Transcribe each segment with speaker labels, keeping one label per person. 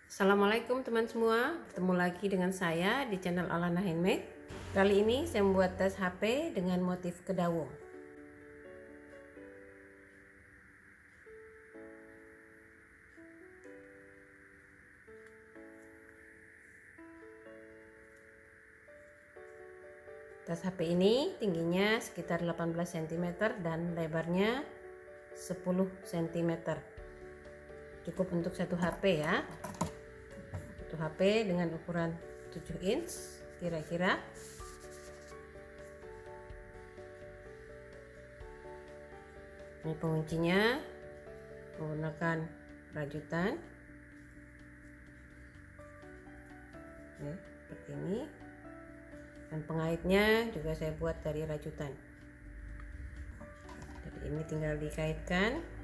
Speaker 1: Assalamualaikum teman semua, bertemu lagi dengan saya di channel Alana Handmade. Kali ini saya membuat tas HP dengan motif kedawung. Tas HP ini tingginya sekitar 18 cm dan lebarnya 10 cm. Cukup untuk satu HP ya. Satu HP dengan ukuran 7 inch kira-kira. Ini penguncinya menggunakan rajutan. Ya, seperti ini. Dan pengaitnya juga saya buat dari rajutan. Jadi ini tinggal dikaitkan.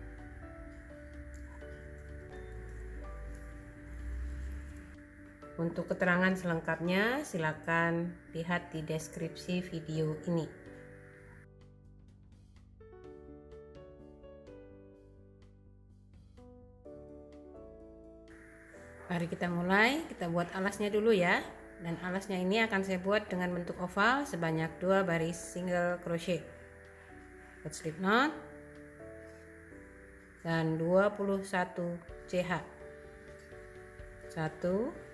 Speaker 1: Untuk keterangan selengkapnya silakan lihat di deskripsi video ini. Mari kita mulai, kita buat alasnya dulu ya. Dan alasnya ini akan saya buat dengan bentuk oval sebanyak 2 baris single crochet. Buat slip knot dan 21 CH. 1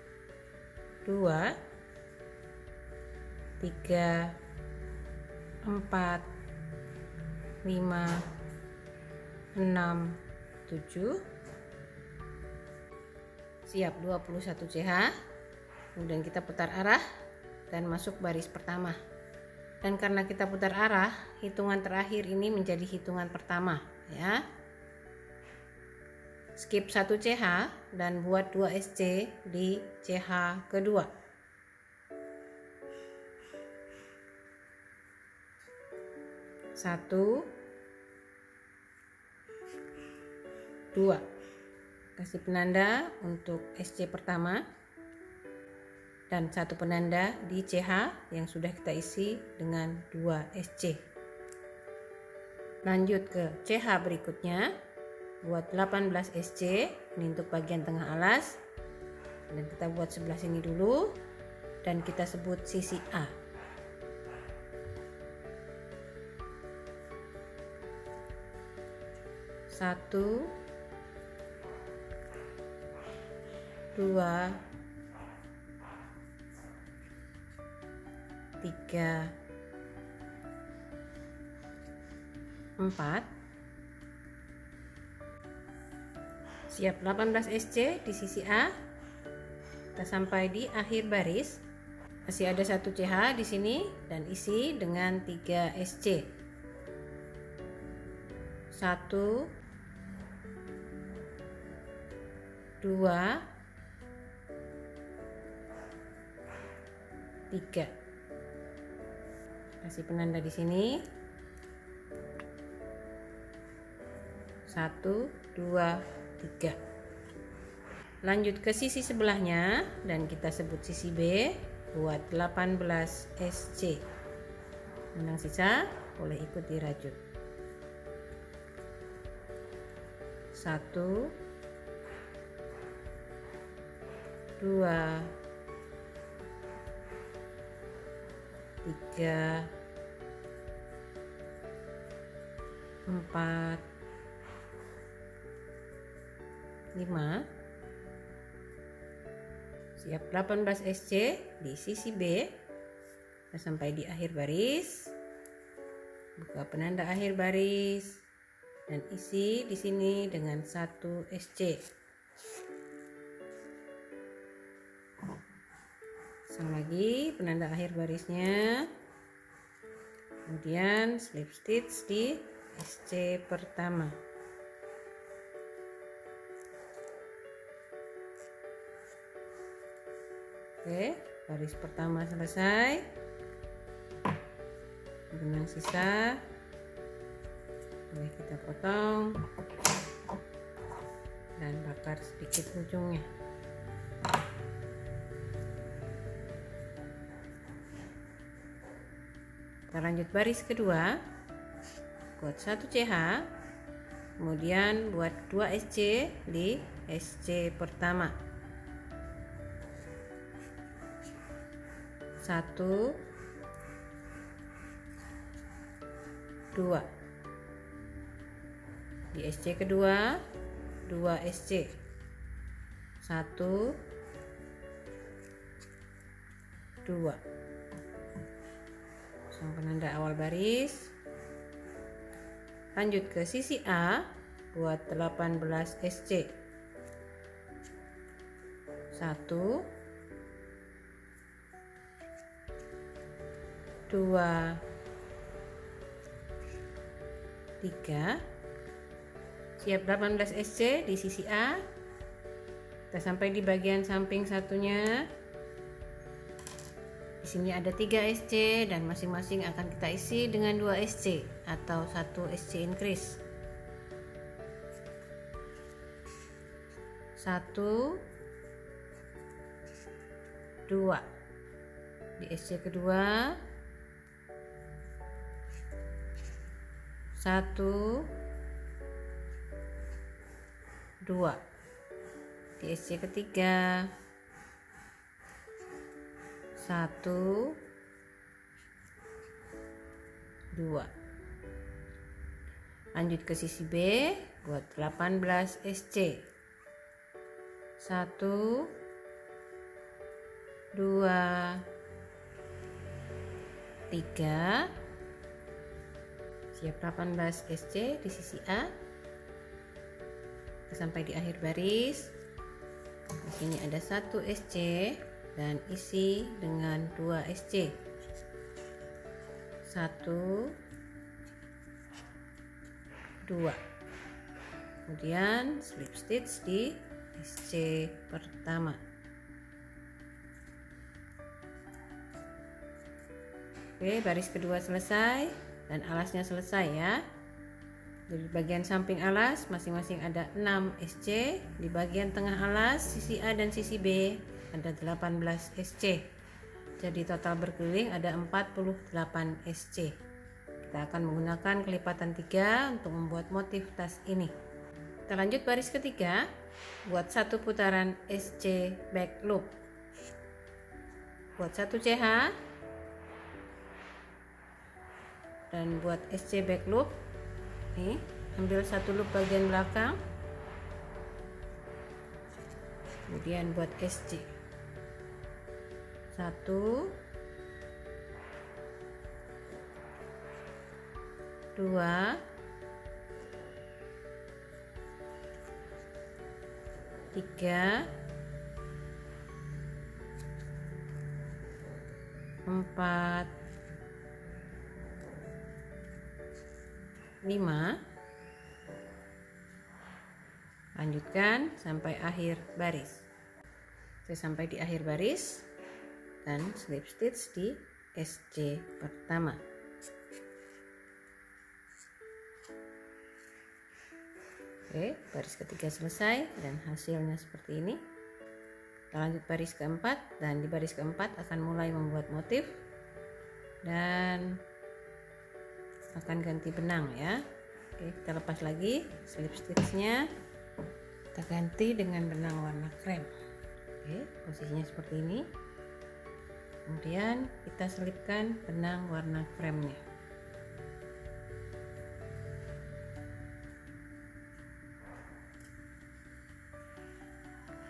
Speaker 1: 2 3 4 5 6 7 siap 21 CH. Kemudian kita putar arah dan masuk baris pertama. Dan karena kita putar arah, hitungan terakhir ini menjadi hitungan pertama ya. Skip 1 CH dan buat 2 SC di CH kedua. Satu, dua. Kasih penanda untuk SC pertama dan satu penanda di CH yang sudah kita isi dengan 2 SC. Lanjut ke CH berikutnya, buat 18 SC ini untuk bagian tengah alas, dan kita buat sebelah sini dulu dan kita sebut sisi A. Satu, dua, 3 4. Siap 18 SC di sisi A. Kita sampai di akhir baris. Masih ada 1 CH di sini dan isi dengan 3 SC. 1 2 3. Kasih penanda di sini. 1 2 3. Lanjut ke sisi sebelahnya dan kita sebut sisi B, buat 18 SC. Benang sisa boleh ikut dirajut. 1 2 3 4 5. Siap 18 SC di sisi B. Kita sampai di akhir baris. Buka penanda akhir baris dan isi di sini dengan 1 SC. Pasang lagi penanda akhir barisnya. Kemudian slip stitch di SC pertama. Oke, baris pertama selesai. Benang sisa boleh kita potong dan bakar sedikit ujungnya. Kita lanjut baris kedua, buat 1 CH, kemudian buat 2 SC di SC pertama. 1 2 di SC kedua 2 SC 1 2 pasang penanda awal baris. Lanjut ke sisi A buat 18 SC 1 2 3. Siap 18 SC di sisi A. Kita sampai di bagian samping satunya. Di sini ada 3 SC dan masing-masing akan kita isi dengan 2 SC atau 1 SC increase. 1 2 di SC kedua 1 2 di SC ketiga 1 2. Lanjut ke sisi B buat 18 SC 1 2 3. Siap 18 SC di sisi A. Sampai di akhir baris. Di sini ada 1 SC dan isi dengan 2 SC. 1 2. Kemudian slip stitch di SC pertama. Oke, baris kedua selesai dan alasnya selesai ya. Di bagian samping alas masing-masing ada 6 SC. Di bagian tengah alas sisi A dan sisi B ada 18 SC. Jadi total berkeliling ada 48 SC. Kita akan menggunakan kelipatan 3 untuk membuat motif tas ini. Kita lanjut baris ketiga. Buat 1 putaran SC back loop. Buat 1 CH dan buat SC back loop. Nih, ambil 1 loop bagian belakang, kemudian buat SC 1 2 3 4 5. Lanjutkan sampai akhir baris. Saya sampai di akhir baris dan slip stitch di SC pertama. Oke, baris ketiga selesai dan hasilnya seperti ini. Kita lanjut baris keempat dan di baris keempat akan mulai membuat motif dan akan ganti benang ya. Oke, kita lepas lagi slip stitchnya, kita ganti dengan benang warna krem. Oke, posisinya seperti ini. Kemudian kita selipkan benang warna kremnya.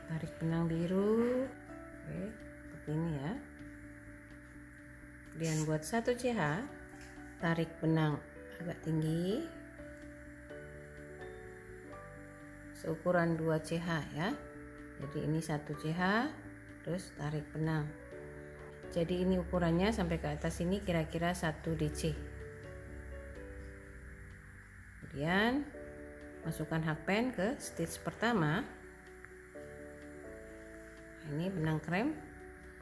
Speaker 1: Tarik benang biru. Oke, seperti ini ya. Kemudian buat 1 CH, tarik benang agak tinggi seukuran 2 CH ya. Jadi ini 1 CH, terus tarik benang. Jadi ini ukurannya sampai ke atas ini kira-kira 1 DC. Kemudian masukkan hakpen ke stitch pertama. Ini benang krem,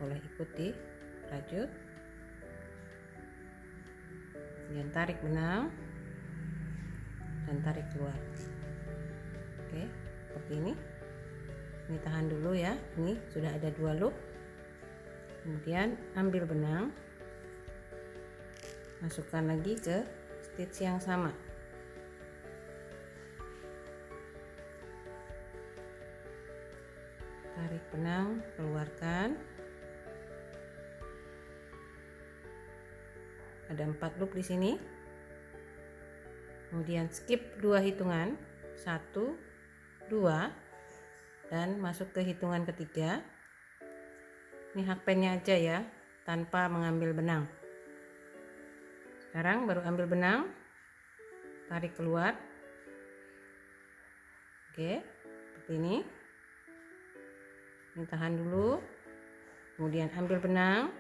Speaker 1: boleh ikut dirajut. Kemudian tarik benang dan tarik keluar. Oke, seperti ini. Ini tahan dulu ya. Ini sudah ada 2 loop. Kemudian ambil benang, masukkan lagi ke stitch yang sama. Tarik benang, keluarkan. ada 4 loop di sini. Kemudian skip 2 hitungan, 1, 2, dan masuk ke hitungan ketiga. Ini hakpennya aja ya, tanpa mengambil benang. Sekarang baru ambil benang, tarik keluar. Oke, seperti ini. Ini tahan dulu, kemudian ambil benang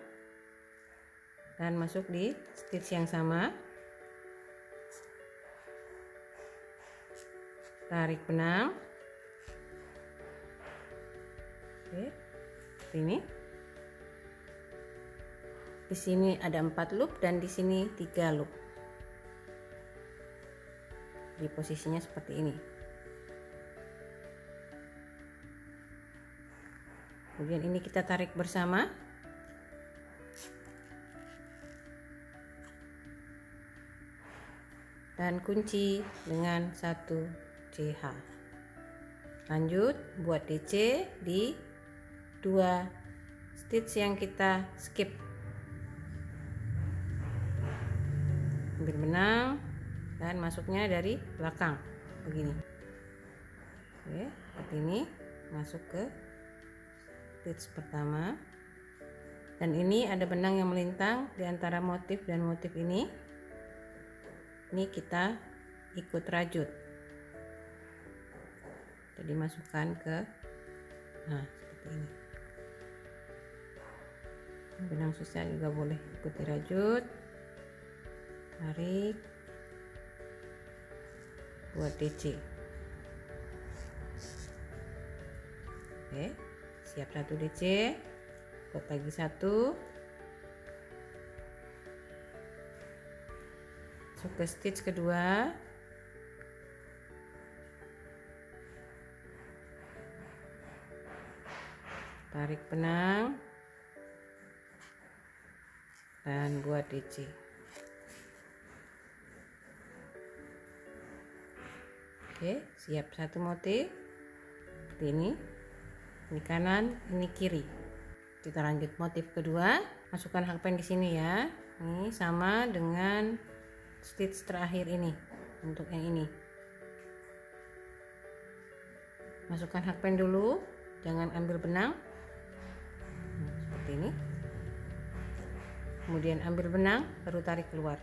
Speaker 1: dan masuk di stitch yang sama. Tarik benang. Oke, seperti ini. Di sini ada 4 loop dan di sini 3 loop. Di posisinya seperti ini. Kemudian ini kita tarik bersama. Dan kunci dengan 1 CH. Lanjut buat DC di 2 stitch yang kita skip. Ambil benang dan masuknya dari belakang begini. Oke, seperti ini, masuk ke stitch pertama. Dan ini ada benang yang melintang di antara motif dan motif ini. Ini kita ikut rajut. Jadi masukkan ke, nah seperti ini. Benang sisa juga boleh ikut dirajut. Tarik, buat DC. Oke, siap 1 DC. Buat lagi 1. Masuk ke stitch kedua. Tarik benang dan buat DC. Oke, siap 1 motif seperti ini. Ini kanan, ini kiri. Kita lanjut motif kedua. Masukkan hakpen di sini ya. Ini sama dengan stitch terakhir ini. Untuk yang ini, masukkan hakpen dulu, jangan ambil benang. Seperti ini. Kemudian ambil benang, baru tarik keluar.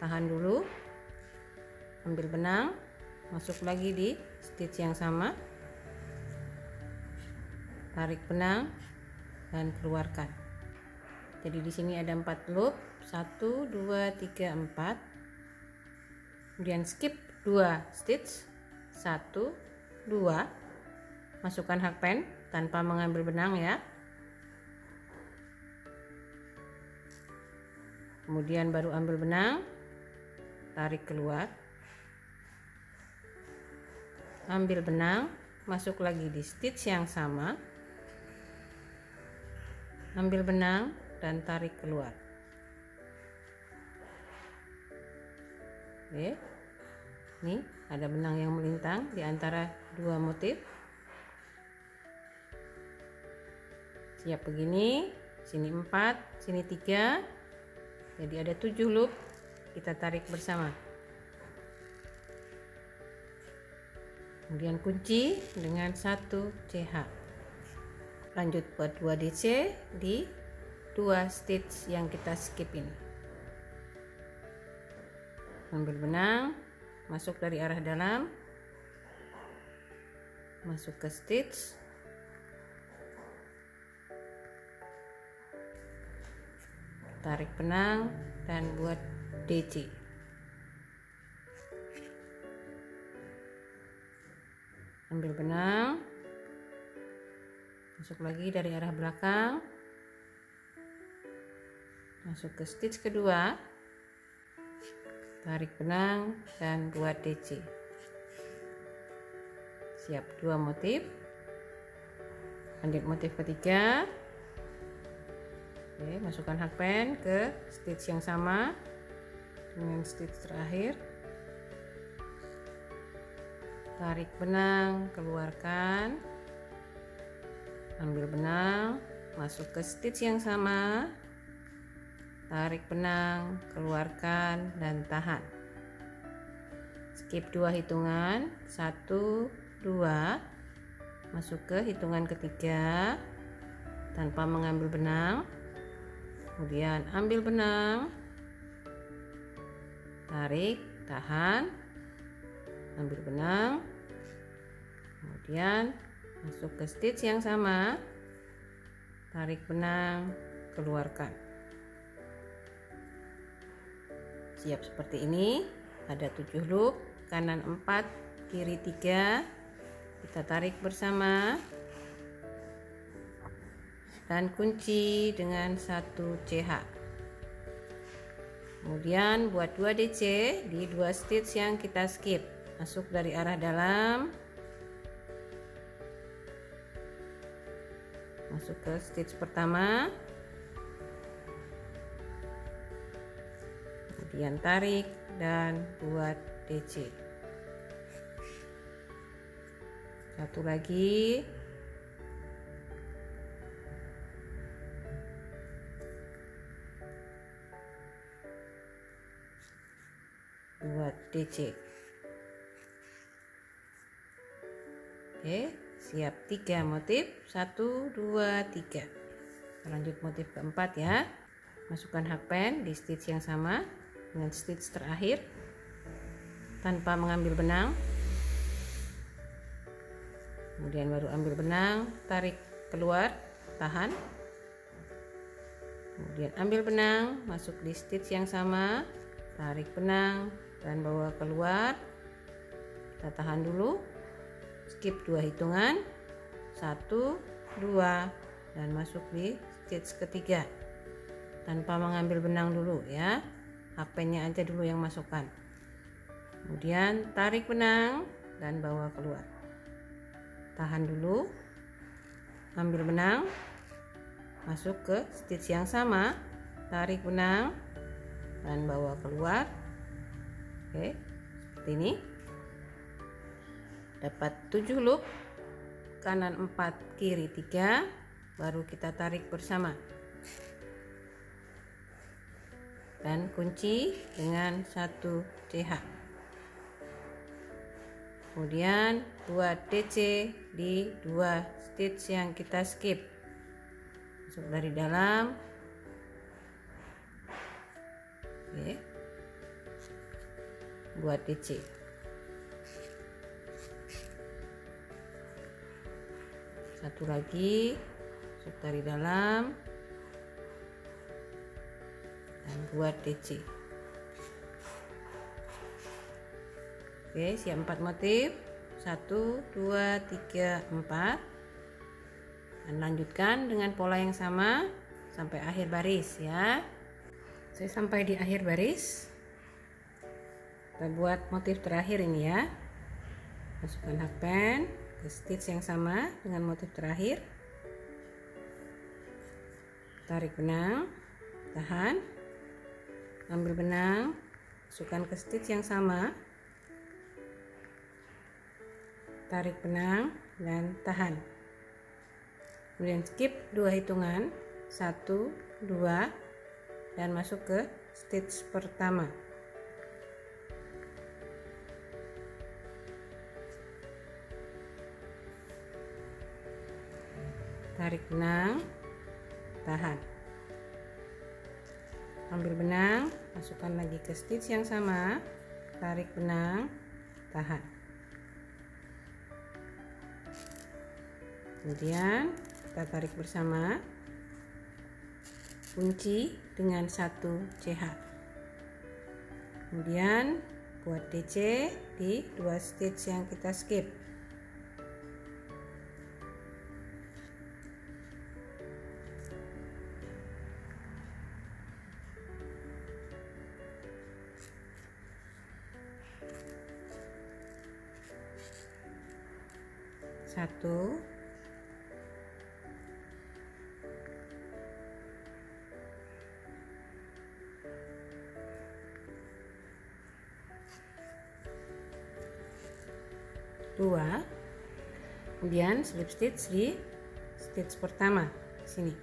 Speaker 1: Tahan dulu, ambil benang, masuk lagi di stitch yang sama, tarik benang dan keluarkan. Jadi di sini ada 4 loop, 1, 2, 3, 4. Kemudian skip 2 stitch, 1, 2, masukkan hakpen tanpa mengambil benang ya. Kemudian baru ambil benang, tarik keluar, ambil benang, masuk lagi di stitch yang sama, ambil benang dan tarik keluar. Oke, ini ada benang yang melintang di antara 2 motif. Siap begini, sini 4, sini 3, jadi ada 7 loop. Kita tarik bersama, kemudian kunci dengan 1 CH. Lanjut buat 2 DC di 2 stitch yang kita skip ini. Ambil benang, masuk dari arah dalam, masuk ke stitch, tarik benang dan buat DC. Ambil benang, masuk lagi dari arah belakang, masuk ke stitch kedua, tarik benang dan buat DC. Siap 2 motif. Lanjut motif ketiga. Oke, masukkan hakpen ke stitch yang sama dengan stitch terakhir, tarik benang, keluarkan, ambil benang, masuk ke stitch yang sama, tarik benang, keluarkan dan tahan. Skip 2 hitungan, 1, 2, masuk ke hitungan ketiga tanpa mengambil benang, kemudian ambil benang, tarik, tahan, ambil benang, kemudian masuk ke stitch yang sama, tarik benang, keluarkan. Siap seperti ini. Ada 7 loop, kanan 4, kiri 3. Kita tarik bersama dan kunci dengan 1 CH. Kemudian buat 2 DC di 2 stitch yang kita skip. Masuk dari arah dalam, masuk ke stitch pertama, kemudian tarik dan buat DC. Satu lagi, buat DC. Oke, siap. 3 motif, 1, 2, 3. Lanjut motif keempat ya. Masukkan hakpen di stitch yang sama dengan stitch terakhir tanpa mengambil benang, kemudian baru ambil benang, tarik keluar, tahan, kemudian ambil benang, masuk di stitch yang sama, tarik benang dan bawa keluar. Kita tahan dulu, skip 2 hitungan, 1, 2, dan masuk di stitch ketiga tanpa mengambil benang dulu ya, hakpennya aja dulu yang masukkan. Kemudian tarik benang dan bawa keluar, tahan dulu, ambil benang, masuk ke stitch yang sama, tarik benang dan bawa keluar. Oke, seperti ini. Dapat 7 loop, kanan 4, kiri 3. Baru kita tarik bersama dan kunci dengan 1 CH. Kemudian buat DC di 2 stitch yang kita skip. Masuk dari dalam. Oke. Buat DC. Satu lagi, masuk dari dalam dan buat DC. Oke, siap 4 motif. 1, 2, 3, 4. Dan lanjutkan dengan pola yang sama sampai akhir baris ya. Saya sampai di akhir baris. Kita buat motif terakhir ini ya. Masukkan hakpen ke stitch yang sama dengan motif terakhir. Tarik benang, tahan, ambil benang, masukkan ke stitch yang sama, tarik benang dan tahan. Kemudian skip 2 hitungan, 1, 2, dan masuk ke stitch pertama. Tarik benang, tahan, ambil benang, masukkan lagi ke stitch yang sama, tarik benang, tahan. Kemudian kita tarik bersama, kunci dengan 1 CH. Kemudian buat DC di 2 stitch yang kita skip. Satu, dua, kemudian slip stitch di stitch pertama sini.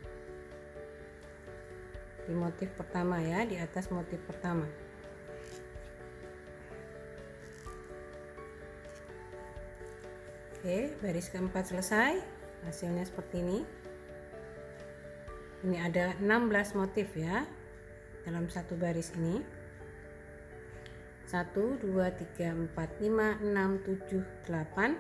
Speaker 1: di motif pertama ya, di atas motif pertama. Oke, baris keempat selesai. Hasilnya seperti ini. Ini ada 16 motif ya dalam satu baris ini. 1 2 3 4 5 6 7 8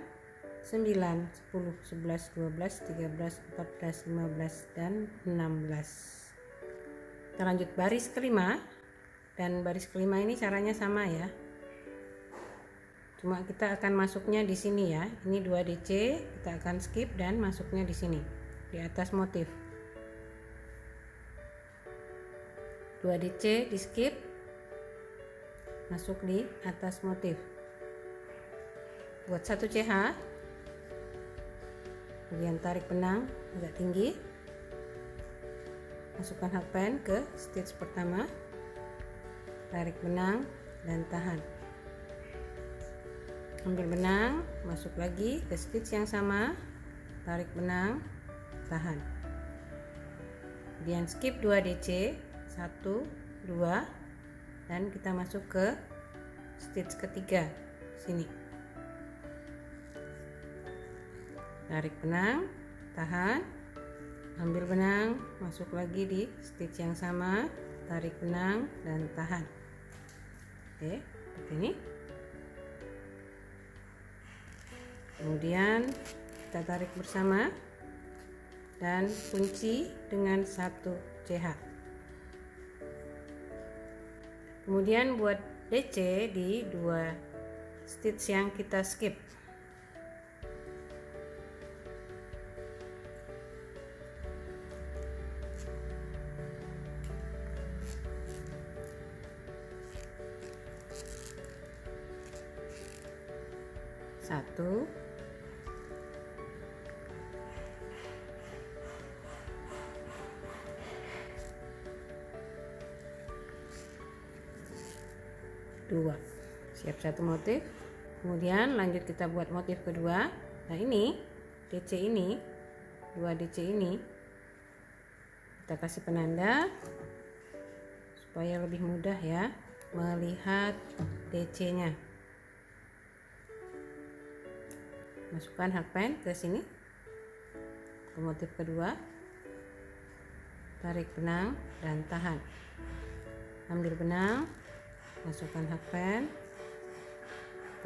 Speaker 1: 9 10 11 12 13 14 15 dan 16. Kita lanjut baris kelima, dan baris kelima ini caranya sama ya, cuma kita akan masuknya di sini ya. Ini 2 DC, kita akan skip dan masuknya di sini di atas motif. 2 DC di skip, masuk di atas motif. Buat 1 CH, kemudian tarik benang agak tinggi, masukkan hakpen ke stitch pertama, tarik benang dan tahan. Ambil benang, masuk lagi ke stitch yang sama, tarik benang, tahan. Kemudian skip 2 DC, 1 2, dan kita masuk ke stitch ketiga sini. Tarik benang, tahan, ambil benang, masuk lagi di stitch yang sama, tarik benang dan tahan. Oke, seperti ini. Kemudian kita tarik bersama dan kunci dengan 1 CH. Kemudian buat DC di 2 stitch yang kita skip. Satu, dua, siap satu motif. Kemudian lanjut kita buat motif kedua. Nah ini DC ini, 2 DC ini kita kasih penanda supaya lebih mudah ya melihat DC nya. Masukkan hakpen ke sini ke motif kedua, tarik benang dan tahan. Ambil benang, masukkan hakpen,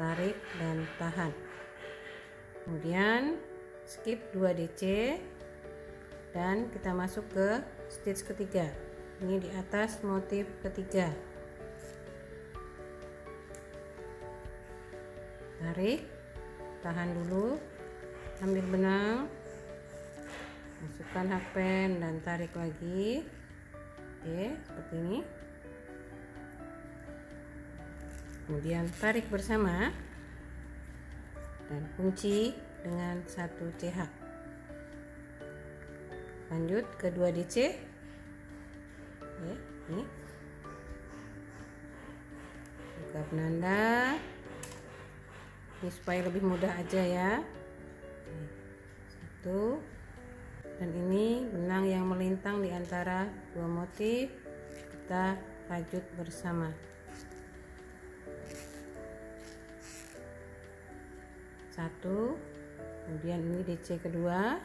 Speaker 1: tarik dan tahan. Kemudian skip 2 DC dan kita masuk ke stitch ketiga. Ini di atas motif ketiga. Tarik, tahan dulu, ambil benang, masukkan hakpen dan tarik lagi. Oke, seperti ini. Kemudian tarik bersama dan kunci dengan 1 CH. Lanjut ke 2 DC. Oke, ini buka penanda. Ini supaya lebih mudah aja ya. 1, dan ini benang yang melintang di antara 2 motif kita rajut bersama. 1, kemudian ini DC kedua,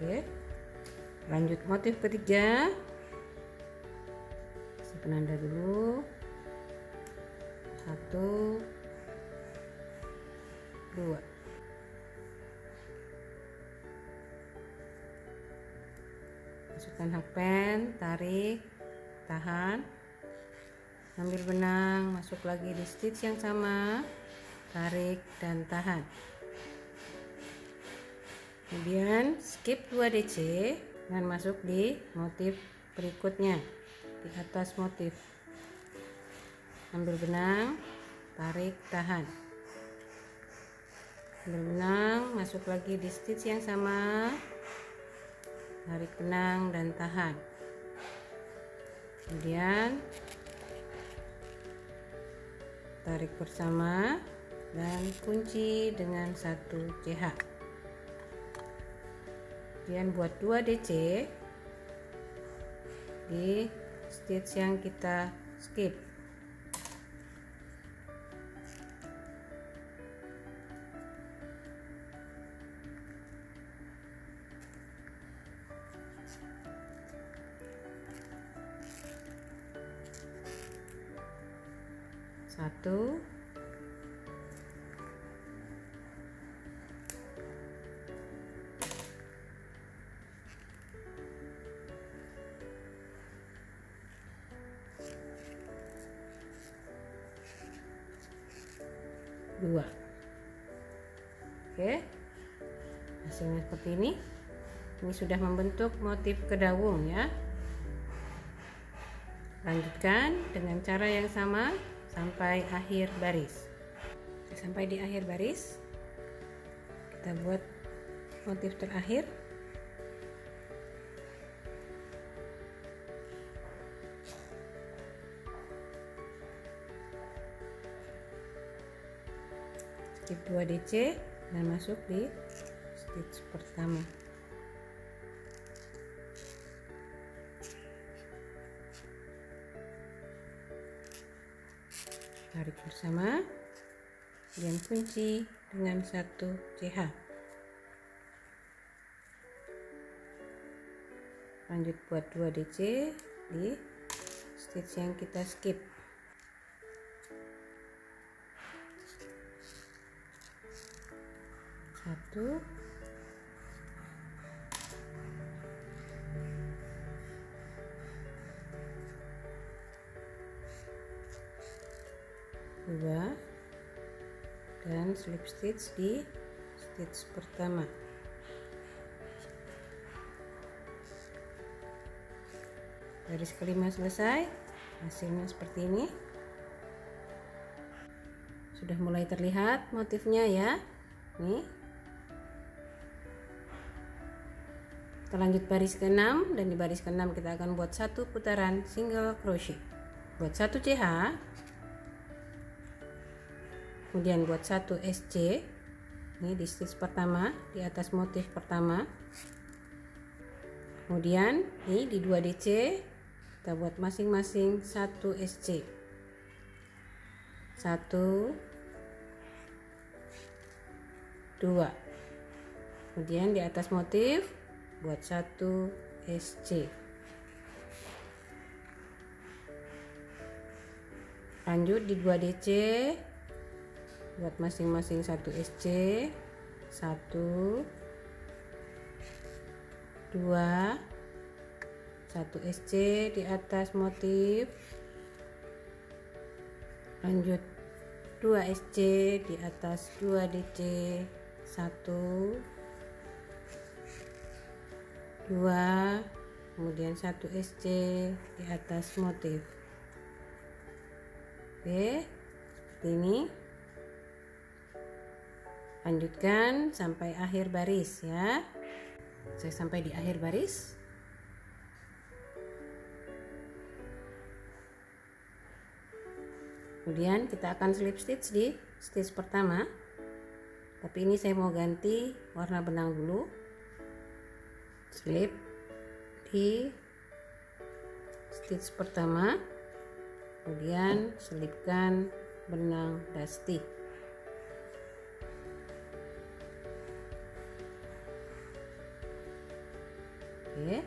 Speaker 1: oke, lanjut motif ketiga, kasih penanda dulu, 1 2, masukkan hakpen, tarik, tahan, ambil benang, masuk lagi di stitch yang sama, tarik dan tahan. Kemudian skip 2 DC dan masuk di motif berikutnya di atas motif. Ambil benang, tarik, tahan. Ambil benang, masuk lagi di stitch yang sama, tarik benang dan tahan. Kemudian tarik bersama dan kunci dengan 1 CH. Kemudian buat 2 DC di stitch yang kita skip. Satu, dua. Oke, hasilnya seperti ini. Ini sudah membentuk motif kedawung ya. Lanjutkan dengan cara yang sama sampai akhir baris. Sampai di akhir baris, kita buat motif terakhir. Skip 2 DC dan masuk di stitch pertama. Tarik bersama dan kunci dengan 1 CH. Lanjut buat 2 DC di stitch yang kita skip. Satu, dua, dan slip stitch di stitch pertama. Baris kelima selesai, hasilnya seperti ini. Sudah mulai terlihat motifnya ya. Nih, kita lanjut baris ke-6, dan di baris ke-6 kita akan buat 1 putaran single crochet. Buat 1 CH, kemudian buat 1 SC ini di stitch pertama di atas motif pertama. Kemudian ini di 2 DC kita buat masing-masing 1 SC, 1 2, kemudian di atas motif buat 1 SC. Lanjut di 2 DC buat masing-masing 1 SC, 1 2, 1 SC di atas motif. Lanjut 2 SC di atas 2 DC, 1 2, kemudian 1 SC di atas motif. Oke, seperti ini. Lanjutkan sampai akhir baris ya. Saya sampai di akhir baris. Kemudian kita akan slip stitch di stitch pertama. Tapi ini saya mau ganti warna benang dulu. Slip di stitch pertama. Kemudian selipkan benang dusty. Oke.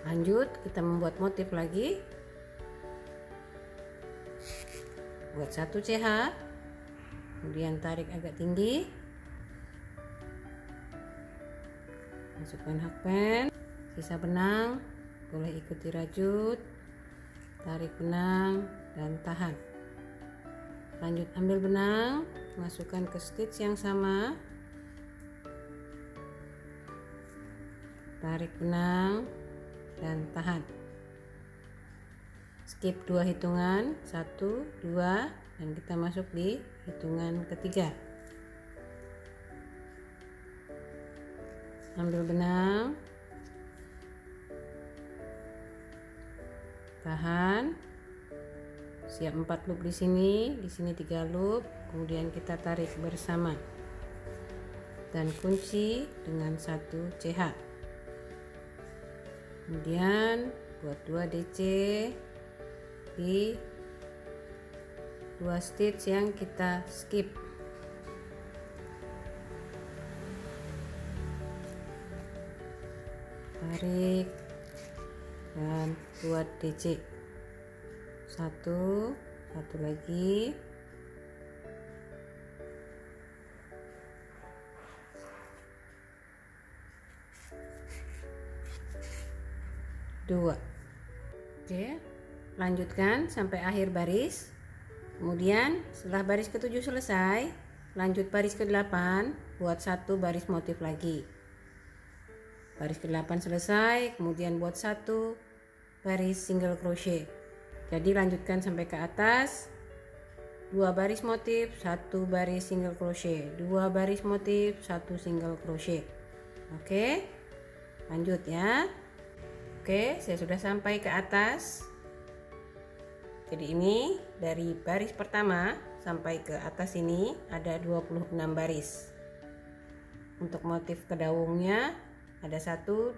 Speaker 1: Lanjut kita membuat motif lagi. Buat 1 CH, kemudian tarik agak tinggi, masukkan hakpen, sisa benang boleh ikut dirajut, tarik benang dan tahan. Lanjut ambil benang, masukkan ke stitch yang sama, tarik benang dan tahan. Skip 2 hitungan, 1 2, dan kita masuk di hitungan ketiga. Ambil benang, tahan, Siap 4 loop di sini 3 loop, kemudian kita tarik bersama dan kunci dengan 1 CH. Kemudian buat 2 DC di 2 stitch yang kita skip. Tarik dan buat DC. Satu lagi, dua. Oke, lanjutkan sampai akhir baris. Kemudian setelah baris ke-7 selesai, lanjut baris ke-8, buat 1 baris motif lagi. Baris ke-8 selesai, kemudian buat 1 baris single crochet. Jadi lanjutkan sampai ke atas, 2 baris motif, 1 baris single crochet, 2 baris motif, 1 single crochet. Oke, lanjut ya. Oke, saya sudah sampai ke atas. Jadi ini dari baris pertama sampai ke atas ini ada 26 baris. Untuk motif kedaungnya ada 1, 2,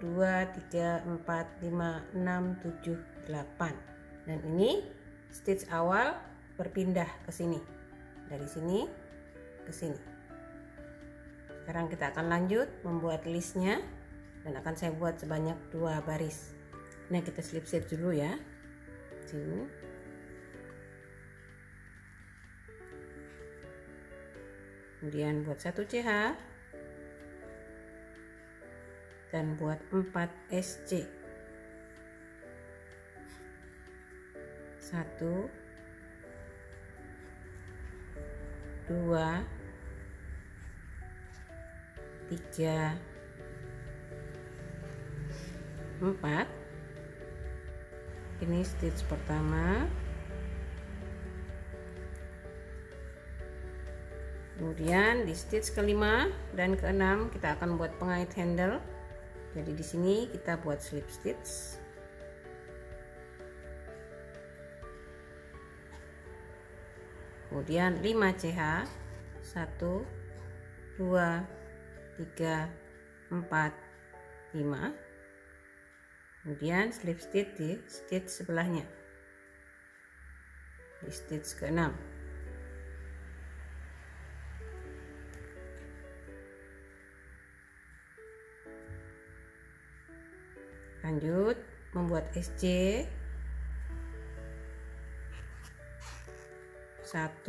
Speaker 1: 3, 4, 5, 6, 7, 8. Dan ini stitch awal berpindah ke sini, dari sini ke sini. Sekarang kita akan lanjut membuat listnya, dan akan saya buat sebanyak 2 baris. Nah, kita slip stitch dulu ya. Sini. Kemudian buat 1 CH dan buat 4 SC. 1, 2, 3, 4. Ini stitch pertama. Kemudian di stitch kelima dan keenam kita akan buat pengait handle. Jadi di sini kita buat slip stitch. Kemudian 5 CH, 1, 2, 3, 4, 5. Kemudian slip stitch di stitch sebelahnya, di stitch ke-6. Lanjut membuat SC. 1,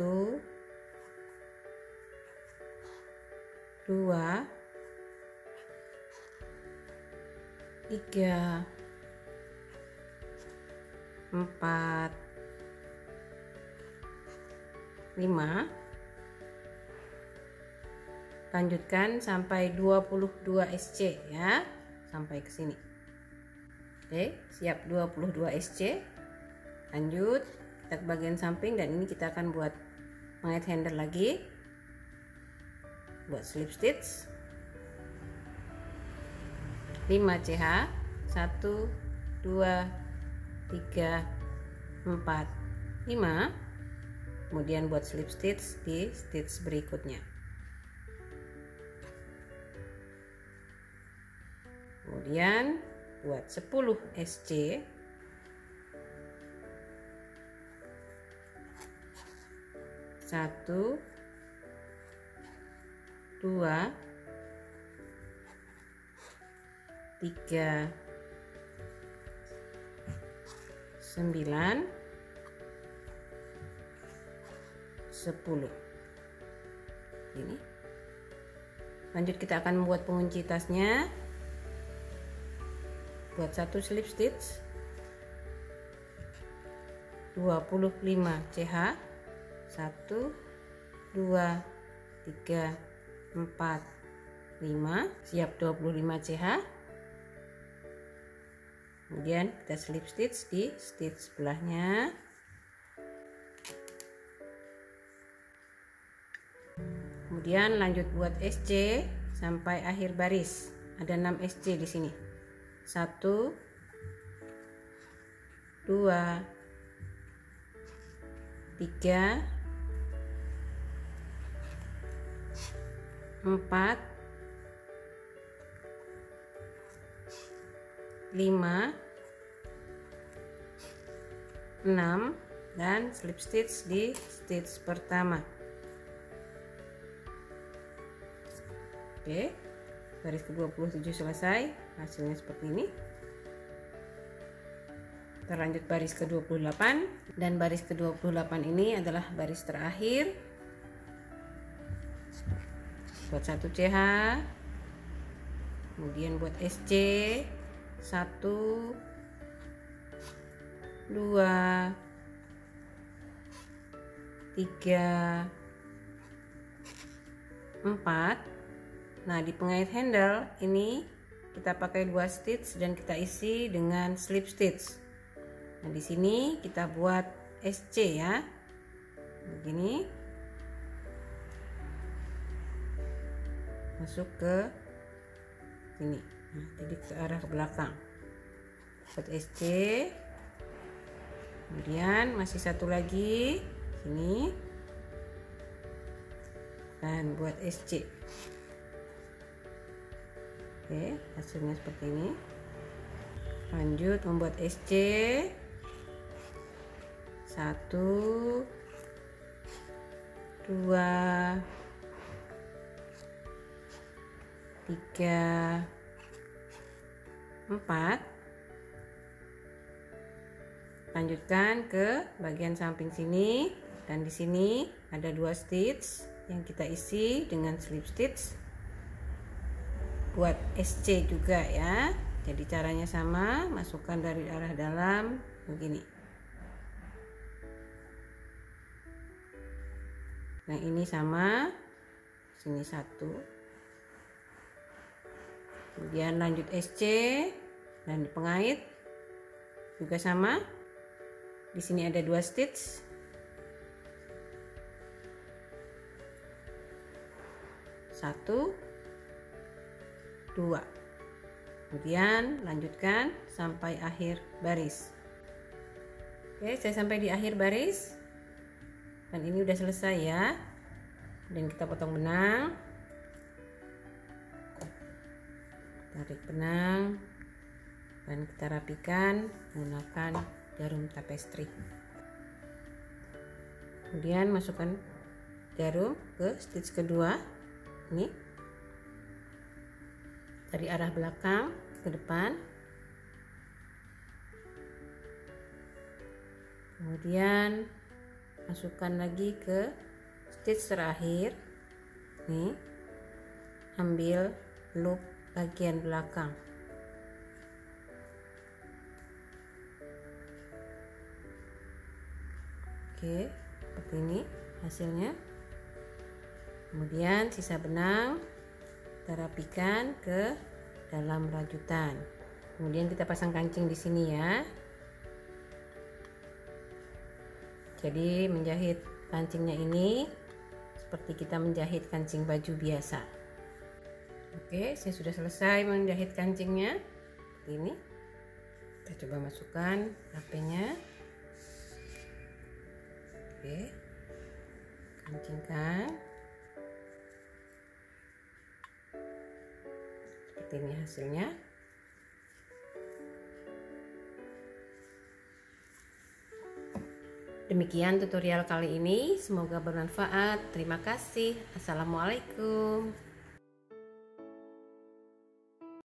Speaker 1: 2, 3, 4, 5. Lanjutkan sampai 22 SC ya, sampai ke sini. Oke, siap 22 SC. Lanjut kita ke bagian samping, dan ini kita akan buat pengait handle lagi. Buat slip stitch 5 CH, 1, 2, 3, 4, 5. Kemudian buat slip stitch di stitch berikutnya. Kemudian buat 10 SC. 1, 2, 3, 9, 10. Ini. Lanjut kita akan membuat pengunci tasnya. Buat 1 slip stitch, 25 CH, 1, 2, 3, 4, 5. Siap 25 CH. Kemudian kita slip stitch di stitch sebelahnya. Kemudian lanjut buat SC sampai akhir baris. Ada 6 SC di sini. 1, 2, 3, 4, 5, 6 dan slip stitch di stitch pertama. Oke, baris ke-27 selesai, hasilnya seperti ini. Kita lanjut baris ke-28, dan baris ke-28 ini adalah baris terakhir. Buat 1 CH, kemudian buat SC 1, 2, 3, 4. Nah, di pengait handle ini kita pakai 2 stitch dan kita isi dengan slip stitch. Nah, di sini kita buat SC ya. Begini. Masuk ke sini. Nah, jadi ke arah ke belakang. Buat SC. Kemudian masih satu lagi sini. Dan buat SC. Oke, hasilnya seperti ini. Lanjut membuat SC 1, 2, 3, 4. Lanjutkan ke bagian samping sini, dan di sini ada 2 stitch yang kita isi dengan slip stitch. Buat SC juga ya. Jadi caranya sama, masukkan dari arah dalam begini. Nah, ini sama, sini 1. Kemudian lanjut SC, dan di pengait juga sama. Di sini ada 2 stitch. 1, 2. Kemudian lanjutkan sampai akhir baris. Oke, saya sampai di akhir baris, dan ini udah selesai ya. Dan kita potong benang, tarik benang, dan kita rapikan menggunakan jarum tapestri. Kemudian masukkan jarum ke stitch kedua ini, dari arah belakang ke depan. Kemudian masukkan lagi ke stitch terakhir nih, ambil loop bagian belakang. Oke, seperti ini hasilnya. Kemudian sisa benang kita rapikan ke dalam rajutan. Kemudian kita pasang kancing di sini ya. Jadi menjahit kancingnya ini seperti kita menjahit kancing baju biasa. Oke, saya sudah selesai menjahit kancingnya. Seperti ini. Kita coba masukkan HP-nya. Oke, kancingkan. Seperti ini hasilnya. Demikian tutorial kali ini, semoga bermanfaat. Terima kasih. Assalamualaikum.